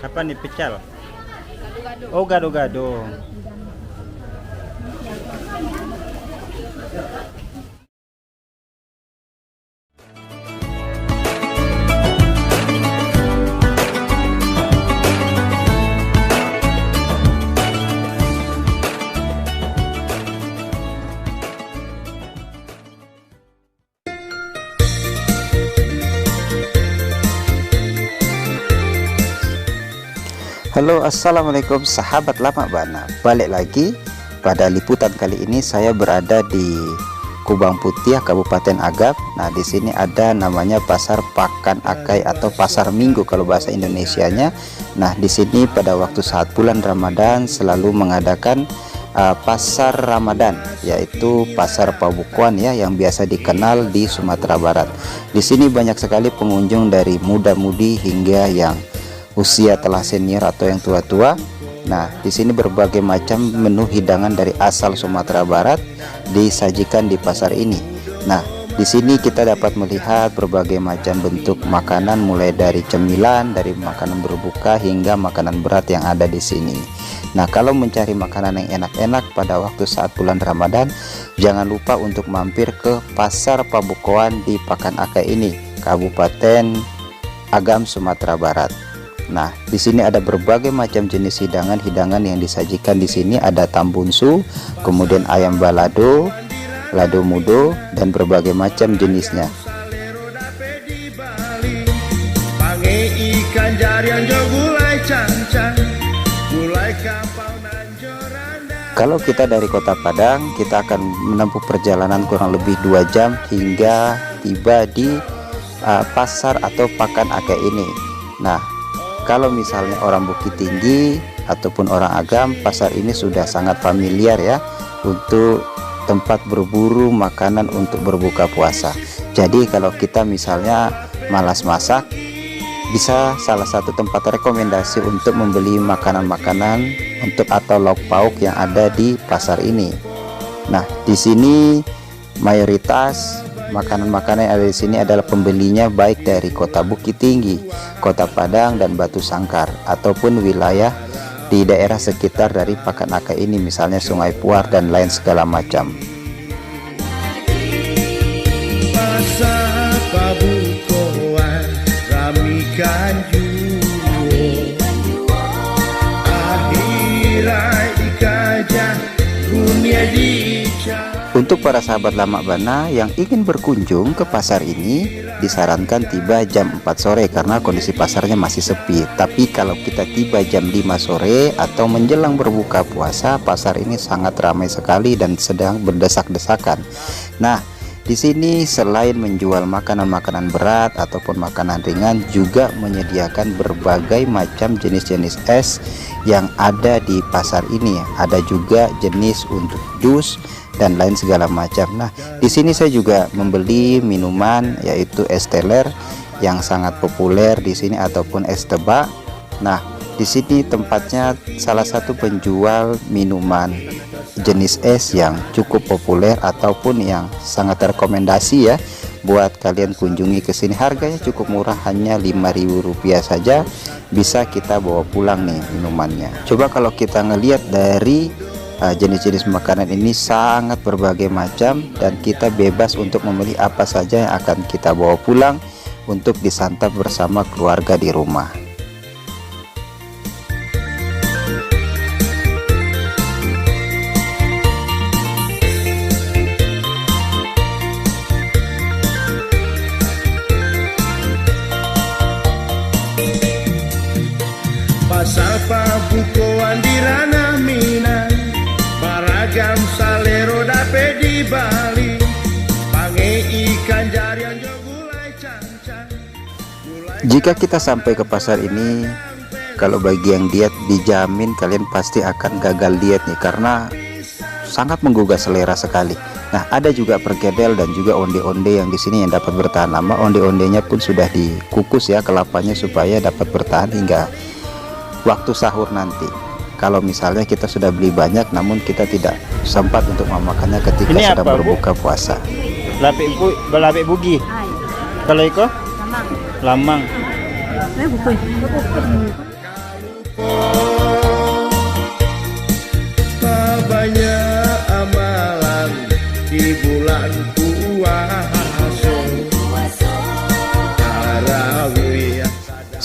Apa nih pecel? Oh, gado-gado. Halo, assalamualaikum sahabat lama Bana. Balik lagi pada liputan kali ini. Saya berada di Kubang Putih, Kabupaten Agam. Nah, di sini ada namanya Pasar Pakan Akai atau Pasar Minggu kalau bahasa Indonesianya. Nah, di sini pada waktu saat bulan Ramadan selalu mengadakan pasar Ramadan, yaitu pasar Pabukuan ya, yang biasa dikenal di Sumatera Barat. Di sini banyak sekali pengunjung dari muda-mudi hingga yang usia telah senior atau yang tua-tua. Nah, di sini berbagai macam menu hidangan dari asal Sumatera Barat disajikan di pasar ini. Nah, di sini kita dapat melihat berbagai macam bentuk makanan, mulai dari cemilan, dari makanan berbuka hingga makanan berat yang ada di sini. Nah, kalau mencari makanan yang enak-enak pada waktu saat bulan Ramadan, jangan lupa untuk mampir ke Pasar Pabukuan di Pakan Akai ini, Kabupaten Agam, Sumatera Barat. Nah, di sini ada berbagai macam jenis hidangan yang disajikan di sini. Ada tambunsu, kemudian ayam balado, lado mudo, dan berbagai macam jenisnya. Kalau kita dari Kota Padang, kita akan menempuh perjalanan kurang lebih 2 jam hingga tiba di pasar atau Pakan Akai ini. Nah, kalau misalnya orang Bukit Tinggi ataupun orang Agam, pasar ini sudah sangat familiar ya untuk tempat berburu makanan untuk berbuka puasa. Jadi kalau kita misalnya malas masak, bisa salah satu tempat rekomendasi untuk membeli makanan-makanan untuk atau lauk pauk yang ada di pasar ini. Nah, di sini mayoritas makanan-makanan yang ada di sini adalah pembelinya baik dari Kota Bukit Tinggi, Kota Padang, dan Batu Sangkar, ataupun wilayah di daerah sekitar dari Pakan Akai ini, misalnya Sungai Puar dan lain segala macam. Pasar Pabukuan ramikan juo, akhirat dikajah dunia dicah. Untuk para sahabat lama Bana yang ingin berkunjung ke pasar ini, disarankan tiba jam 4 sore karena kondisi pasarnya masih sepi. Tapi kalau kita tiba jam 5 sore atau menjelang berbuka puasa, pasar ini sangat ramai sekali dan sedang berdesak-desakan. Nah, di sini selain menjual makanan-makanan berat ataupun makanan ringan, juga menyediakan berbagai macam jenis-jenis es yang ada di pasar ini. Ada juga jenis untuk jus dan lain segala macam. Nah, di sini saya juga membeli minuman, yaitu es teler yang sangat populer di sini ataupun es tebak. Nah, di sini tempatnya salah satu penjual minuman jenis es yang cukup populer ataupun yang sangat rekomendasi ya buat kalian kunjungi ke sini. Harganya cukup murah, hanya Rp5.000 saja, bisa kita bawa pulang nih minumannya. Coba kalau kita ngelihat dari jenis-jenis makanan ini sangat berbagai macam, dan kita bebas untuk memilih apa saja yang akan kita bawa pulang untuk disantap bersama keluarga di rumah. Pasar Pabukuan di ranah Minang, baragam salero dape di Bali, pange ikan jarian jo gulai cancang. Jika kita sampai ke pasar ini, kalau bagi yang diet, dijamin kalian pasti akan gagal diet nih, karena sangat menggugah selera sekali. Nah, ada juga perkedel dan juga onde-onde yang di sini yang dapat bertahan lama. Onde-ondenya pun sudah dikukus ya kelapanya supaya dapat bertahan hingga waktu sahur nanti. Kalau misalnya kita sudah beli banyak namun kita tidak sempat untuk memakannya ketika Ini sedang apa, Bu? berbuka puasa. Lapik bugi. Kalau iko? Lamang.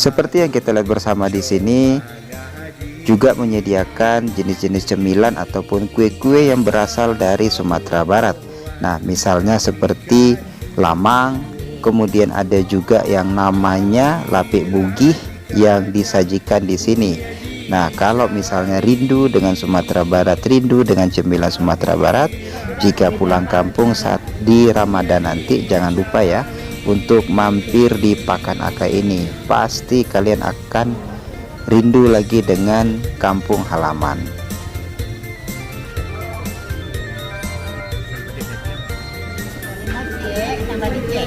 Seperti yang kita lihat bersama di sini, juga menyediakan jenis-jenis cemilan ataupun kue-kue yang berasal dari Sumatera Barat. Nah, misalnya seperti lamang, kemudian ada juga yang namanya lapik bugih yang disajikan di sini. Nah, kalau misalnya rindu dengan Sumatera Barat, rindu dengan cemilan Sumatera Barat, jika pulang kampung saat di Ramadan nanti, jangan lupa ya untuk mampir di Pakan Akai ini. Pasti kalian akan rindu lagi dengan kampung halaman.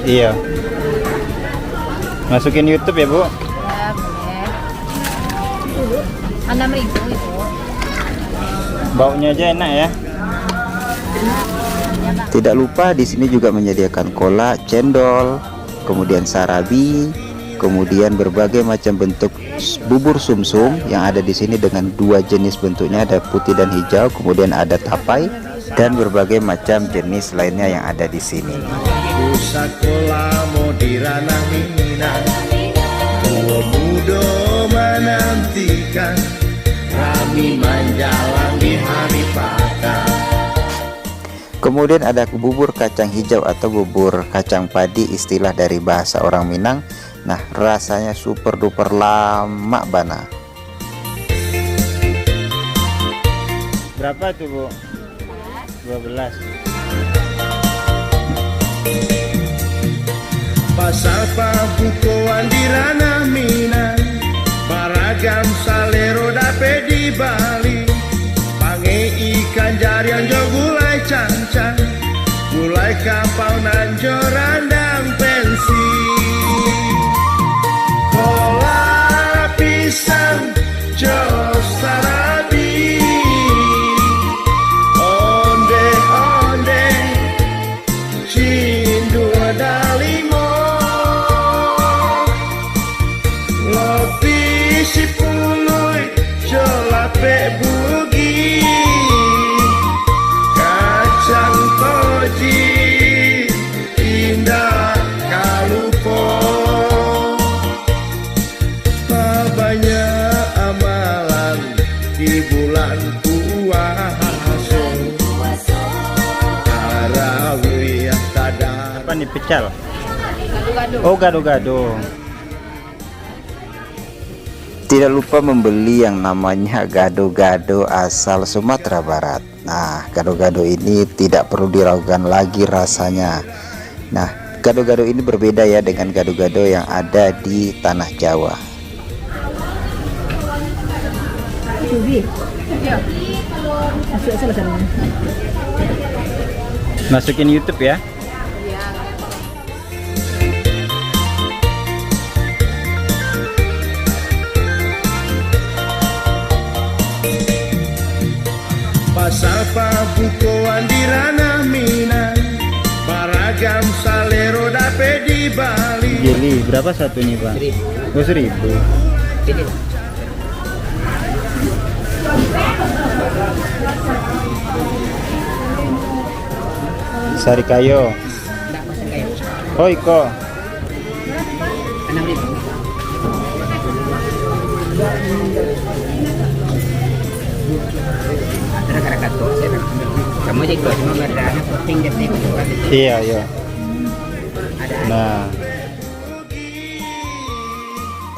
Iya. Masukin YouTube ya, Bu. Ya, boleh. 6.000 itu. Baunya aja enak ya. Tidak lupa di sini juga menyediakan kolak, cendol, kemudian sarabi, kemudian berbagai macam bentuk bubur sumsum yang ada di sini dengan dua jenis bentuknya, ada putih dan hijau, kemudian ada tapai dan berbagai macam jenis lainnya yang ada di sini. Pusat kola mau di ranah Minang, tua muda menantikan kami menjalani hari pakan. Kemudian ada bubur kacang hijau atau bubur kacang padi, istilah dari bahasa orang Minang. Nah, rasanya super duper lama bana. Berapa tuh, Bu? 12. Pasar pabukoan di ranah Minang, baragam salero dape di Bali. Pange ikan jarian jo gulai cancang, gulai kapau nanjo randang pensi. Kola pisang jo sarabi, onde onde cindu dalimo. Lopi si puluy jolape bugi, kacang koji indah kalupo. Banyak amalan di bulan puasa, tarawih tadar. Apa nih, pecal? Gado-gado. Oh, gado-gado. Tidak lupa membeli yang namanya gado-gado asal Sumatera Barat. Nah, gado-gado ini tidak perlu diragukan lagi rasanya. Nah, gado-gado ini berbeda ya dengan gado-gado yang ada di tanah Jawa. Masukin YouTube ya. Pasar pabukoan di ranah Minang, baragam salero dape di Bali. Jeli, berapa satu nih, Pak? 1.000. Oh, 1.000. Sari kayo. Oh, iko. 6.000. Kamu jadi cuma berada posting di sini. Iya, iya. Nah,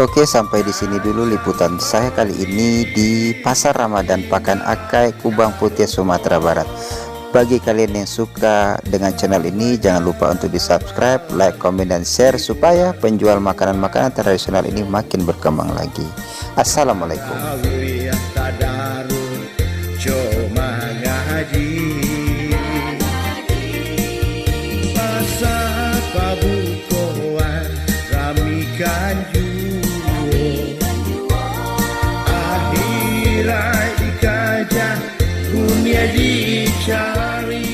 Oke, sampai di sini dulu liputan saya kali ini di Pasar Ramadan Pakan Akai, Kubang Putih, Sumatera Barat. Bagi kalian yang suka dengan channel ini, jangan lupa untuk di subscribe, like, komen, dan share supaya penjual makanan-makanan tradisional ini makin berkembang lagi. Assalamualaikum. Tarawih tadarus cuma ngaji, pasar pabukoan ramikan juo, akhirat ikajah dunia dicari.